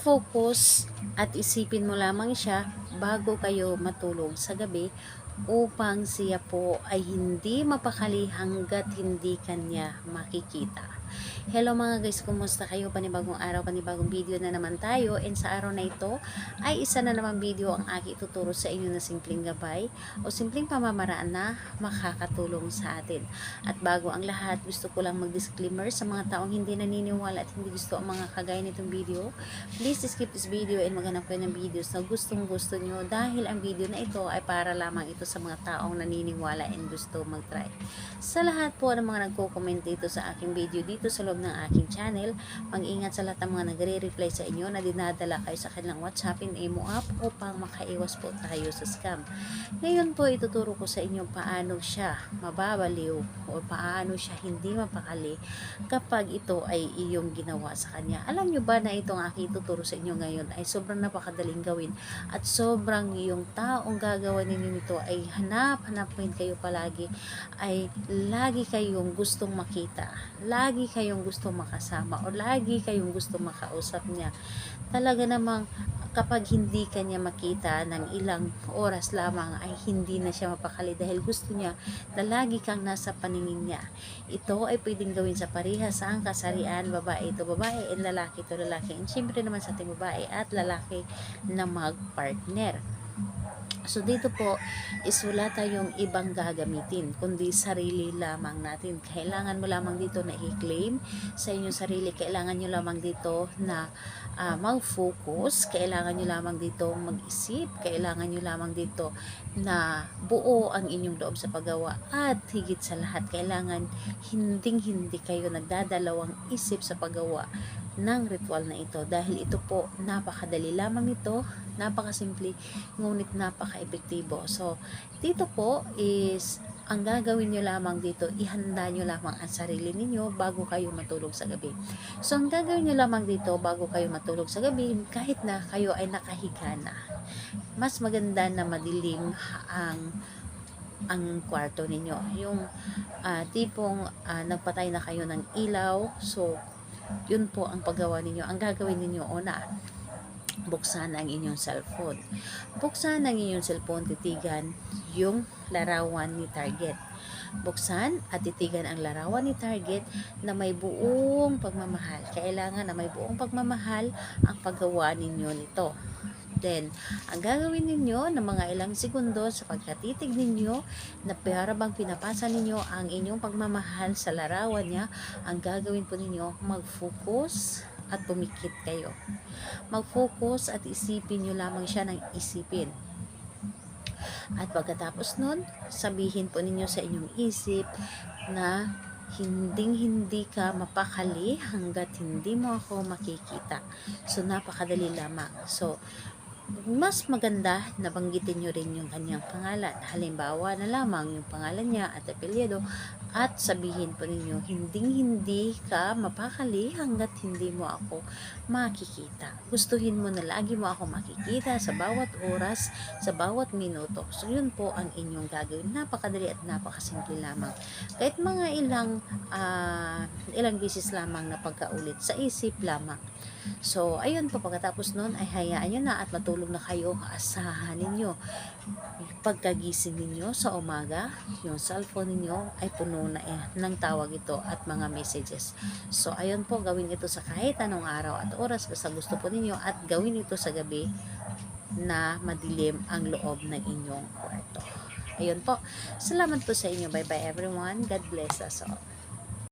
mag-focus at isipin mo lamang siya bago kayo matulog sa gabi upang siya po ay hindi mapakali hanggat hindi kanya makikita. Hello mga guys, kumusta kayo? Panibagong araw, panibagong video na naman tayo, and sa araw na ito ay isa na naman video ang aking ituturo sa inyo na simpleng gabay o simpleng pamamaraan na makakatulong sa atin. At bago ang lahat, gusto ko lang mag-disclaimer sa mga taong hindi naniniwala at hindi gusto ang mga kagaya nitong video. Please skip this video and maghanap kayo ng videos na gustong gusto nyo, dahil ang video na ito ay para lamang ito sa mga taong naniniwala and gusto mag-try. Sa lahat po ng mga nagko-comment dito sa aking video dito sa loob ng aking channel, mag-ingat sa lahat ng mga nagre-reply sa inyo na dinadala kayo sa kanilang WhatsApp and Imo app upang makaiwas po tayo sa scam. Ngayon po ituturo ko sa inyo paano siya mababaliw o paano siya hindi mapakali kapag ito ay iyong ginawa sa kanya. Alam nyo ba na itong aking ituturo sa inyo ngayon ay sobrang napakadaling gawin at sobrang yung taong gagawa ninyo nito ay hanap-hanapin kayo palagi, ay lagi kayong gustong makita, lagi kayong gustong makasama, o lagi kayong gustong makausap niya. Talaga namang kapag hindi kanya makita ng ilang oras lamang ay hindi na siya mapakali dahil gusto niya na lagi kang nasa paningin niya. Ito ay pwedeng gawin sa parehas ang kasarian, babae ito babae and lalaki ito lalaki, and syempre naman sa ating babae at lalaki na mag-partner. So dito po is wala tayong ibang gagamitin kundi sarili lamang natin. Kailangan mo lamang dito na i-claim sa inyong sarili. Kailangan nyo lamang dito na mag-focus. Kailangan nyo lamang dito mag-isip. Kailangan nyo lamang dito na buo ang inyong loob sa paggawa. At higit sa lahat, kailangan hindi kayo nagdadalawang isip sa paggawa ng ritual na ito, dahil ito po napakadali lamang nito, napakasimple, ngunit napaka-epektibo. So dito po is ang gagawin nyo lamang dito, ihanda nyo lamang ang sarili ninyo bago kayo matulog sa gabi. So ang gagawin nyo lamang dito bago kayo matulog sa gabi, kahit na kayo ay nakahiga na, mas maganda na madilim ang kwarto ninyo. Yung tipong nagpatay na kayo ng ilaw, so yun po ang paggawa ninyo. Ang gagawin ninyo, una, buksan ang inyong cellphone. Buksan ang inyong cellphone, titigan yung larawan ni target. Buksan at titigan ang larawan ni target na may buong pagmamahal. Kailangan na may buong pagmamahal ang paggawa ninyo nito. Then, ang gagawin ninyo ng mga ilang segundo sa pagkatitig ninyo na para bang pinapasa ninyo ang inyong pagmamahal sa larawan niya, ang gagawin po ninyo, mag-focus at pumikit kayo. Mag-focus at isipin nyo lamang siya ng isipin. At pagkatapos nun, sabihin po ninyo sa inyong isip na hindi ka mapakali hanggat hindi mo ako makikita. So napakadali lamang. So mas maganda na banggitin nyo rin yung kanyang pangalan. Halimbawa na lamang yung pangalan niya at apelyido, at sabihin po ninyo, hindi ka mapakali hanggat hindi mo ako makikita. Gustuhin mo na lagi mo ako makikita sa bawat oras, sa bawat minuto. So yun po ang inyong gagawin. Napakadali at napakasimple lamang. Kahit mga ilang beses lamang na pagkaulit sa isip lamang. So ayun po, pagkatapos nun ay hayaan nyo na at matulog na kayo. Asahan ninyo pagkagising ninyo sa umaga, yung cellphone ninyo ay puno na ng tawag ito at mga messages. So ayun po, gawin ito sa kahit anong araw at oras basta gusto po ninyo, at gawin ito sa gabi na madilim ang loob ng inyong kwarto. Ayun po, salamat po sa inyo. Bye bye everyone, God bless us all.